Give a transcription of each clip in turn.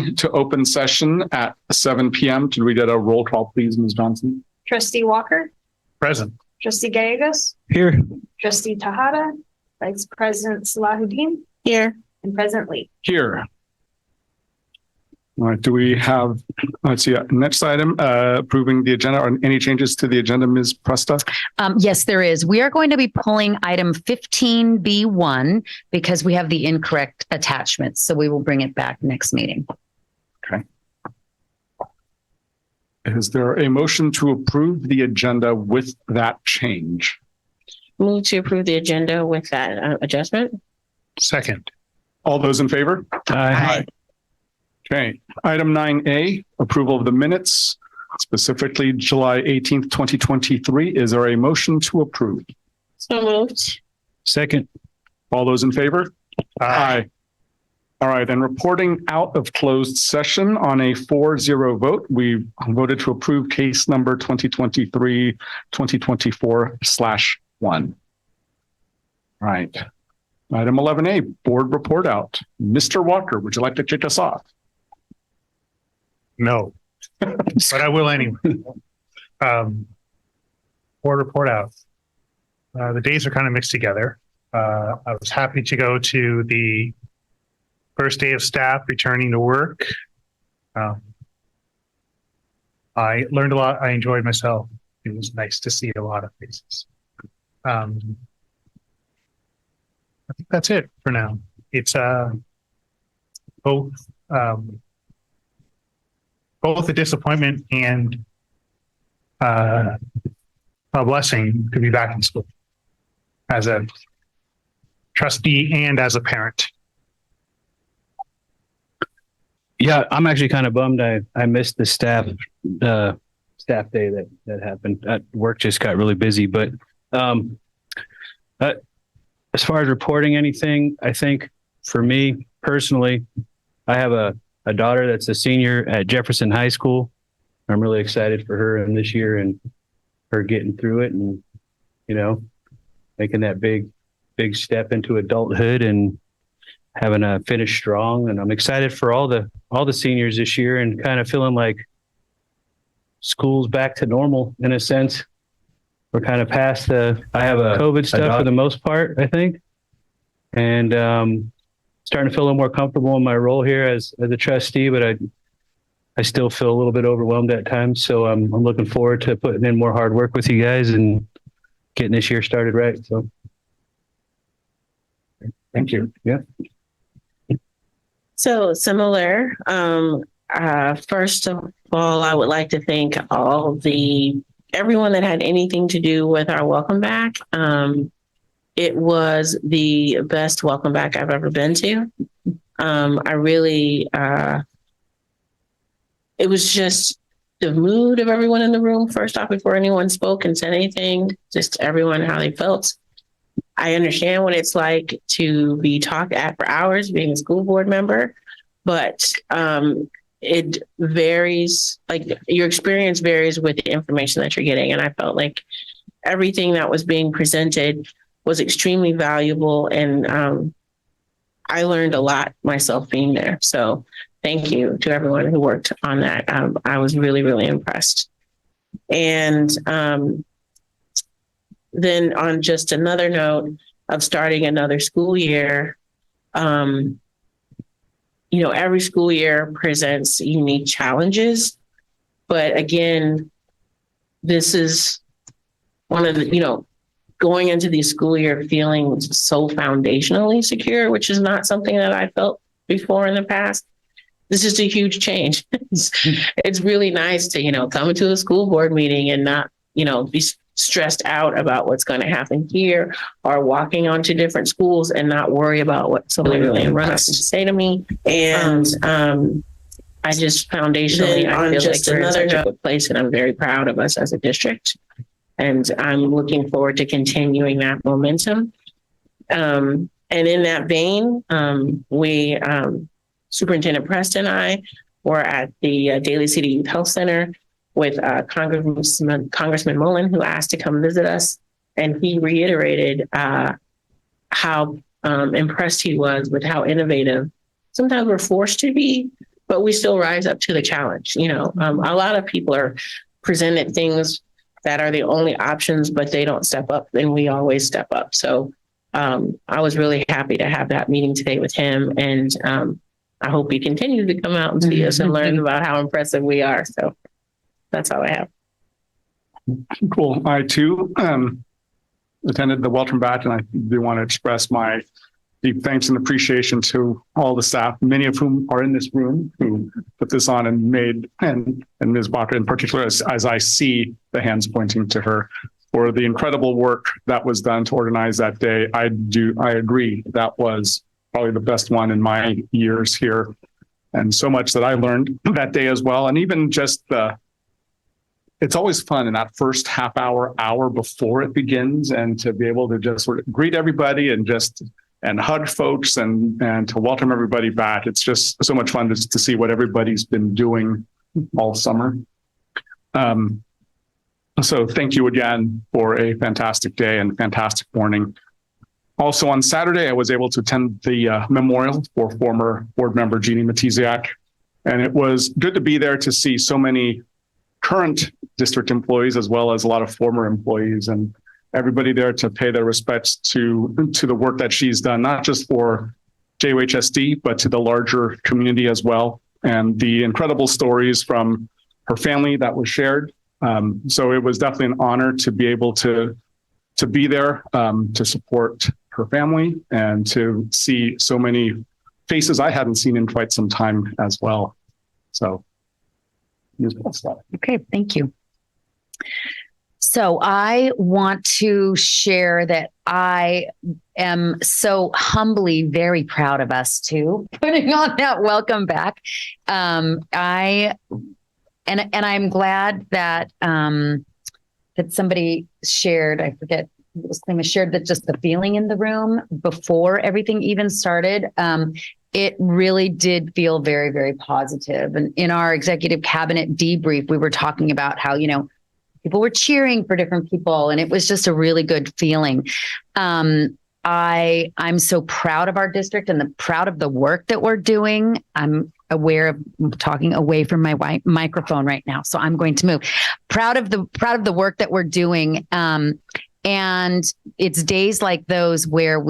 returning to open session at 7 p.m. To read at a roll call, please, Ms. Johnson. Trustee Walker. Present. Trustee Gallegos. Here. Trustee Tejada. Vice President Salahuddin. Here. And President Lee. Here. All right, do we have, let's see, next item, approving the agenda. Or any changes to the agenda, Ms. Presta? Yes, there is. We are going to be pulling item 15B1 because we have the incorrect attachment. So we will bring it back next meeting. Okay. Is there a motion to approve the agenda with that change? Move to approve the agenda with that adjustment. Second. All those in favor? Aye. Okay. Item 9A, approval of the minutes, specifically July 18th, 2023. Is there a motion to approve? So moved. Second. All those in favor? Aye. All right. And reporting out of closed session on a 4-0 vote, we voted to approve case number 2023-2024/1. Right. Item 11A, board report out. Mr. Walker, would you like to kick us off? No, but I will anyway. Board report out. The days are kind of mixed together. I was happy to go to the first day of staff returning to work. I learned a lot. I enjoyed myself. It was nice to see a lot of faces. I think that's it for now. It's both a disappointment and a blessing to be back in school as a trustee and as a parent. Yeah, I'm actually kind of bummed. I missed the staff day that happened. Work just got really busy, but as far as reporting anything, I think for me personally, I have a daughter that's a senior at Jefferson High School. I'm really excited for her in this year and her getting through it and, you know, making that big step into adulthood and having a finish strong. And I'm excited for all the seniors this year and kind of feeling like school's back to normal in a sense. We're kind of past I have a COVID stuff for the most part, I think. And, starting to feel a little more comfortable in my role here as a trustee, but I still feel a little bit overwhelmed at times. So I'm looking forward to putting in more hard work with you guys and getting this year started right. So thank you. Yeah. So similar. First of all, I would like to thank everyone that had anything to do with our welcome back. It was the best welcome back I've ever been to. I really, it was just the mood of everyone in the room, first off, before anyone spoke and said anything, just everyone, how they felt. I understand what it's like to be talked at for hours being a school board member, but it varies, like your experience varies with the information that you're getting. And I felt like everything that was being presented was extremely valuable. And I learned a lot myself being there. So thank you to everyone who worked on that. I was really, really impressed. And then on just another note of starting another school year, every school year presents unique challenges. But again, this is one of the, going into the school year feeling so foundationally secure, which is not something that I felt before in the past. This is a huge change. It's really nice to, come into a school board meeting and not, be stressed out about what's going to happen here or walking onto different schools and not worry about what somebody really runs to say to me. And I just foundationally, I feel like we're in such a good place and I'm very proud of us as a district. And I'm looking forward to continuing that momentum. And in that vein, Superintendent Preston and I were at the Daly City Youth Health Center with Congressman Mullen, who asked to come visit us. And he reiterated how impressed he was with how innovative sometimes we're forced to be, but we still rise up to the challenge. A lot of people are presented things that are the only options, but they don't step up, and we always step up. So I was really happy to have that meeting today with him, and I hope he continues to come out and see us and learn about how impressive we are. So that's all I have. Cool. I too attended the welcome back, and I do want to express my deep thanks and appreciation to all the staff, many of whom are in this room, who put this on and made, and Ms. Baca in particular, as I see the hands pointing to her, for the incredible work that was done to organize that day. I agree. That was probably the best one in my years here. And so much that I learned that day as well. And even just it's always fun in that first half hour before it begins, and to be able to just sort of greet everybody and hug folks and to welcome everybody back. It's just so much fun to see what everybody's been doing all summer. So thank you again for a fantastic day and fantastic morning. Also on Saturday, I was able to attend the memorial for former board member Jeannie Matiziak. And it was good to be there to see so many current district employees, as well as a lot of former employees, and everybody there to pay their respects to the work that she's done, not just for JUHSD, but to the larger community as well. And the incredible stories from her family that was shared. So it was definitely an honor to be able to be there, to support her family, and to see so many faces I hadn't seen in quite some time as well. So, Okay, thank you. So I want to share that I am so humbly very proud of us too, putting on that welcome back. I'm glad that that somebody shared, I forget who was claiming, shared that just the feeling in the room before everything even started. It really did feel very, very positive. And in our executive cabinet debrief, we were talking about how, people were cheering for different people, and it was just a really good feeling. I'm so proud of our district and proud of the work that we're doing. I'm aware of talking away from my microphone right now, so I'm going to move. Proud of the work that we're doing. And it's days like those where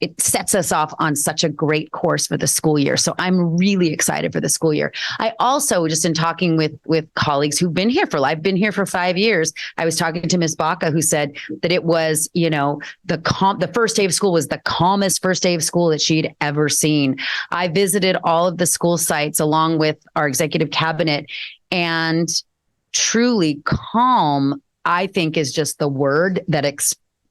it sets us off on such a great course for the school year. So I'm really excited for the school year. I also, just in talking with colleagues who've been here I've been here for 5 years. I was talking to Ms. Baca, who said that it was, the first day of school was the calmest first day of school that she'd ever seen. I visited all of the school sites along with our executive cabinet, and truly calm, I think, is just the word that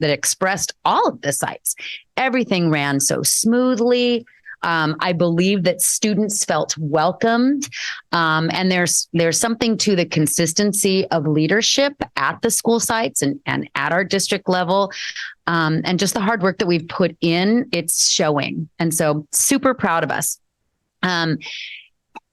expressed all of the sites. Everything ran so smoothly. I believe that students felt welcomed. And there's something to the consistency of leadership at the school sites and at our district level. And just the hard work that we've put in, it's showing. And so super proud of us.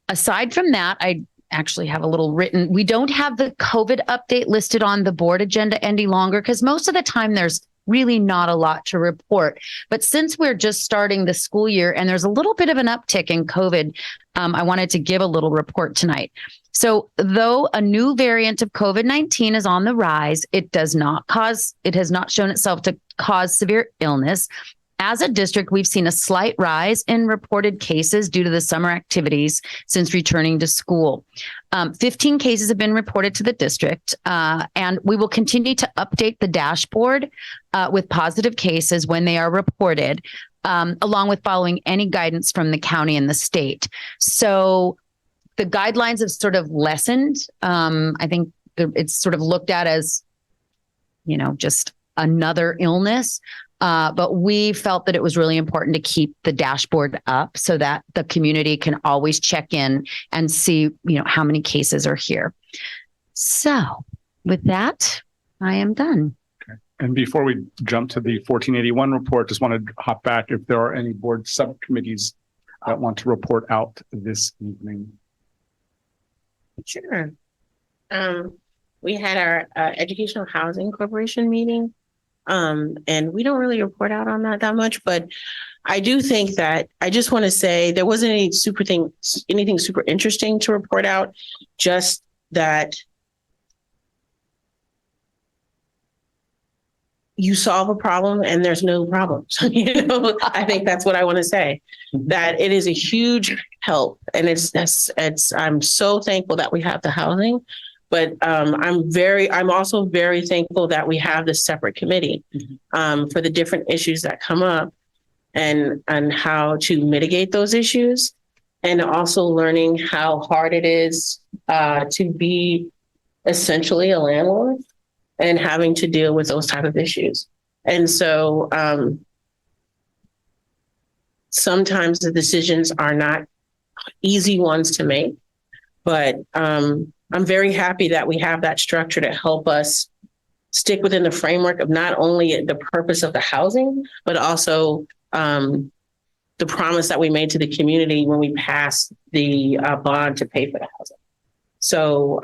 Aside from that, I actually have a little written. We don't have the COVID update listed on the board agenda any longer, because most of the time there's really not a lot to report. But since we're just starting the school year and there's a little bit of an uptick in COVID, I wanted to give a little report tonight. So though a new variant of COVID-19 is on the rise, it has not shown itself to cause severe illness. As a district, we've seen a slight rise in reported cases due to the summer activities since returning to school. 15 cases have been reported to the district, and we will continue to update the dashboard with positive cases when they are reported, along with following any guidance from the county and the state. So the guidelines have sort of lessened. I think it's sort of looked at as, just another illness. But we felt that it was really important to keep the dashboard up so that the community can always check in and see, how many cases are here. So with that, I am done. Okay. And before we jump to the 1481 report, just want to hop back if there are any board subcommittees that want to report out this evening. Sure. We had our Educational Housing Corporation meeting. And we don't really report out on that much, but I do think that I just want to say there wasn't anything super interesting to report out, just that you solve a problem and there's no problems. I think that's what I want to say, that it is a huge help. And I'm so thankful that we have the housing, but I'm also very thankful that we have this separate committee for the different issues that come up and how to mitigate those issues. And also learning how hard it is to be essentially a landlord and having to deal with those type of issues. And so sometimes the decisions are not easy ones to make, but I'm very happy that we have that structure to help us stick within the framework of not only the purpose of the housing, but also the promise that we made to the community when we passed the bond to pay for the housing. So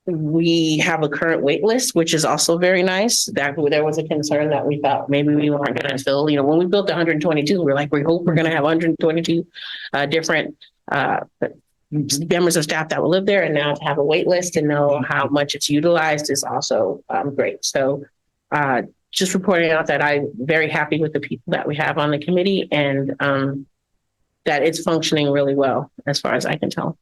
we have a current wait list, which is also very nice. That there was a concern that we thought maybe we weren't going to fill. When we built the 122, we were like, we hope we're going to have 122 different members of staff that will live there. And now to have a wait list and know how much it's utilized is also great. So just reporting out that I'm very happy with the people that we have on the committee and that it's functioning really well, as far as I can tell.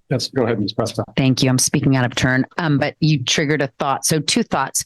Yes, go ahead, Ms. Prescott. Thank you. I'm speaking out of turn, but you triggered a thought. So 2 thoughts.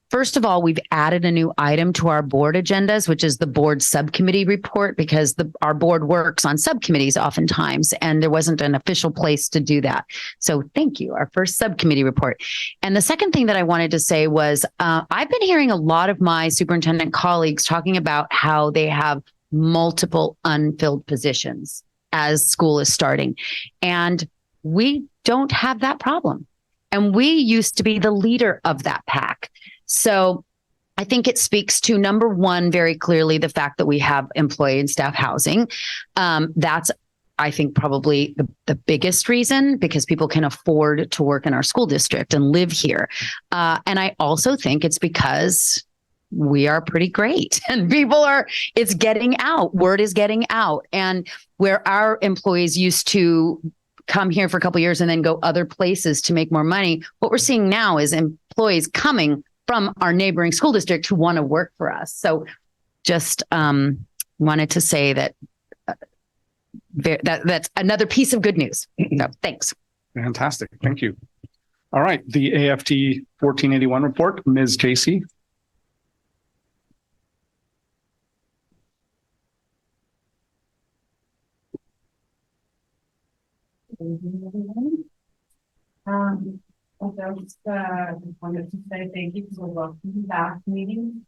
First of all, we've added a new item to our board agendas, which is the board subcommittee report, because our board works on subcommittees oftentimes, and there wasn't an official place to do that. So thank you, our first subcommittee report. And the second thing that I wanted to say was I've been hearing a lot of my superintendent colleagues talking about how they have multiple unfilled positions as school is starting. And we don't have that problem. And we used to be the leader of that pack. So I think it speaks to, number one, very clearly the fact that we have employee and staff housing. That's, I think, probably the biggest reason, because people can afford to work in our school district and live here. And I also think it's because we are pretty great and it's getting out. Word is getting out. And where our employees used to come here for a couple of years and then go other places to make more money, what we're seeing now is employees coming from our neighboring school district who want to work for us. So just wanted to say that's another piece of good news. So thanks. Fantastic. Thank you. All right. The AFT 1481 report, Ms. Casey. I just wanted to say thank you for the welcome back meeting.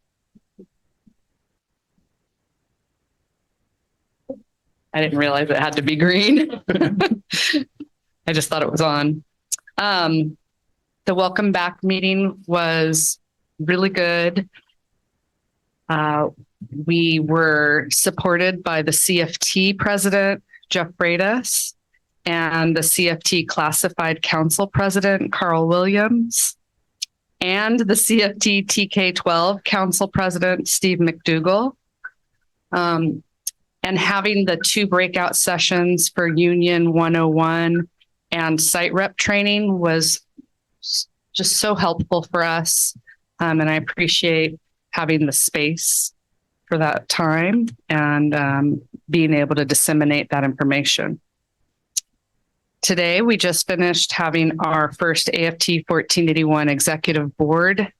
I didn't realize it had to be green. I just thought it was on. The welcome back meeting was really good. We were supported by the CFT president, Jeff Bradis, and the CFT Classified Council President, Carl Williams, and the CFT TK-12 Council President, Steve McDougall. And having the 2 breakout sessions for Union 101 and site rep training was just so helpful for us. And I appreciate having the space for that time and being able to disseminate that information. Today, we just finished having our first AFT 1481 executive board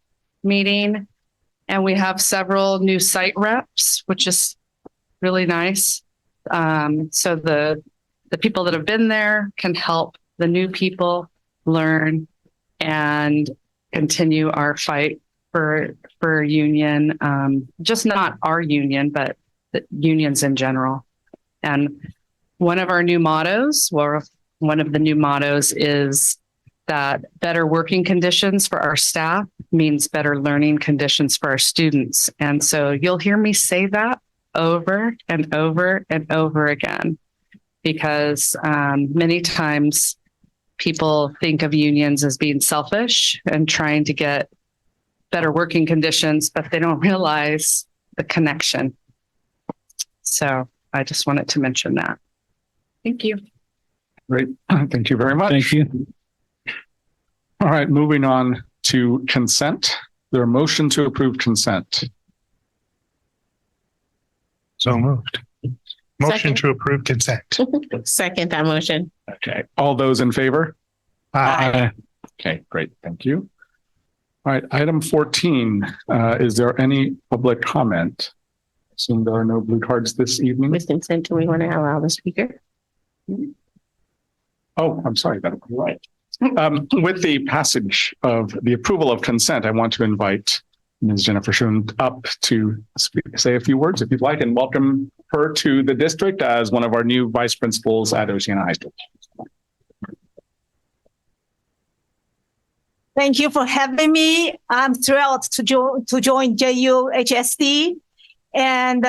meeting, and we have several new site reps, which is really nice. So the people that have been there can help the new people learn and continue our fight for union, just not our union, but the unions in general. And one of our new mottos, one of the new mottos is that better working conditions for our staff means better learning conditions for our students. And so you'll hear me say that over and over and over again, because many times people think of unions as being selfish and trying to get better working conditions, but they don't realize the connection. So I just wanted to mention that. Thank you. Great. Thank you very much. Thank you. All right, moving on to consent. There a motion to approve consent. So moved. Motion Second. to approve consent. Second that motion. Okay. All those in favor? Aye. Okay, great. Thank you. All right, item 14. Is there any public comment? Assume there are no blue cards this evening. With consent, do we want to allow the speaker? Oh, I'm sorry, that's right. With the passage of the approval of consent, I want to invite Ms. Jefferson up to say a few words if you'd like, and welcome her to the district as one of our new vice principals at Oceana High School. Thank you for having me. I'm thrilled to join JUHSD, and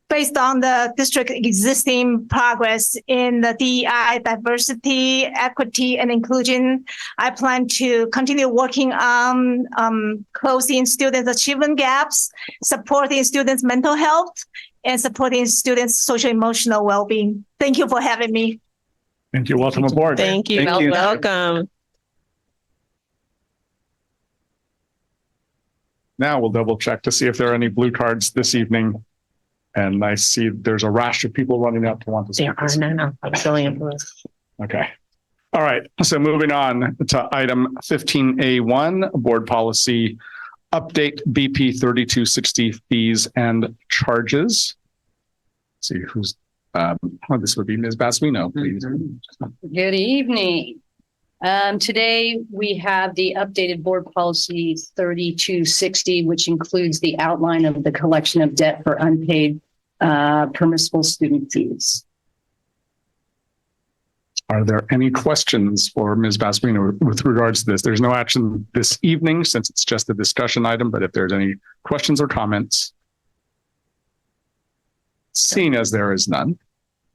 based on the district existing progress in the DEI, diversity, equity, and inclusion, I plan to continue working on closing students' achievement gaps, supporting students' mental health, and supporting students' social emotional well-being. Thank you for having me. Thank you. Welcome aboard. Thank you. Thank you. Welcome. Now we'll double check to see if there are any blue cards this evening. And I see there's a rash of people running up to want to speak. There are none. I'm filling in for us. Okay. All right. So moving on to item 15A1, board policy update BP 3260 fees and charges. Let's see who's, this would be Ms. Baswino, please. Good evening. Today we have the updated board policy 3260, which includes the outline of the collection of debt for unpaid permissible student fees. Are there any questions for Ms. Baswino with regards to this? There's no action this evening since it's just a discussion item, but if there's any questions or comments, seeing as there is none,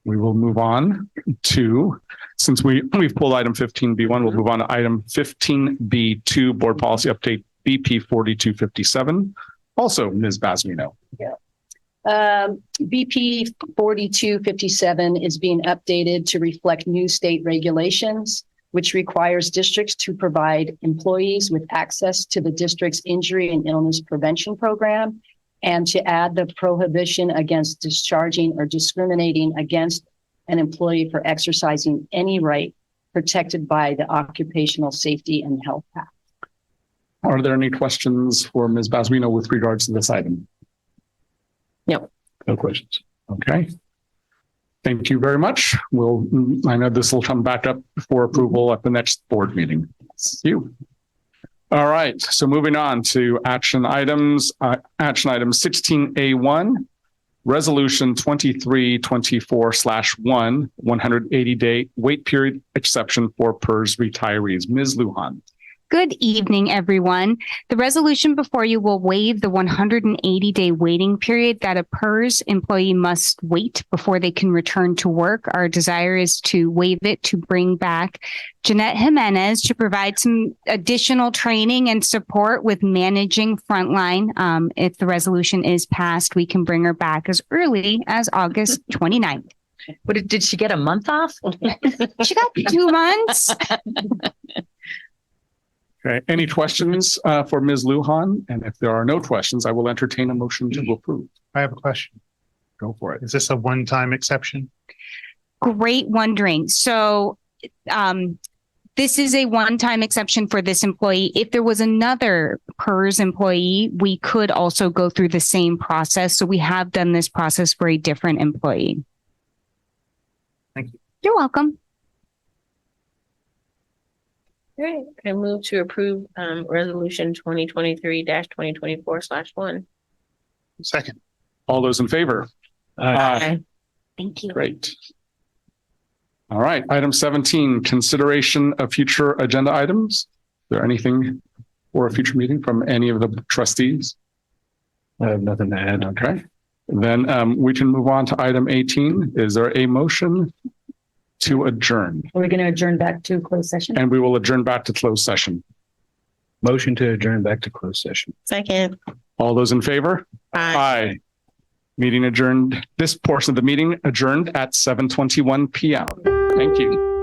we will move on to, since we've pulled item 15B1, we'll move on to item 15B2, board policy update BP 4257. Also, Ms. Basmino. BP 4257 is being updated to reflect new state regulations, which requires districts to provide employees with access to the district's injury and illness prevention program, and to add the prohibition against discharging or discriminating against an employee for exercising any right protected by the Occupational Safety and Health Act. Are there any questions for Ms. Basmino with regards to this item? No. No questions. Okay. Thank you very much. I know this will come back up for approval at the next board meeting. Thank you. All right. So moving on to action items. Action item 16A1, resolution 2324/1, 180-day wait period exception for PERS retirees. Ms. Lujan. Good evening, everyone. The resolution before you will waive the 180-day waiting period that a PERS employee must wait before they can return to work. Our desire is to waive it to bring back Jeanette Jimenez to provide some additional training and support with managing frontline. If the resolution is passed, we can bring her back as early as August 29th. What did she get a month off? She got 2 months. Okay. Any questions for Ms. Lujan? And if there are no questions, I will entertain a motion to approve. I have a question. Go for it. Is this a one-time exception? Great wondering. So this is a one-time exception for this employee. If there was another PERS employee, we could also go through the same process. So we have done this process for a different employee. Thank you. You're welcome. All right. I move to approve resolution 2023-2024/1. Second. All those in favor? Aye. Thank you. Great. All right. Item 17, consideration of future agenda items. Is there anything for a future meeting from any of the trustees? I have nothing to add. Okay. Then we can move on to item 18. Is there a motion to adjourn, Are we going to adjourn back to closed session? and we will adjourn back to closed session. Motion to adjourn back to closed session. Second. All those in favor? Aye. Aye. Meeting adjourned. This portion of the meeting adjourned at 7:21 p.m. Thank you.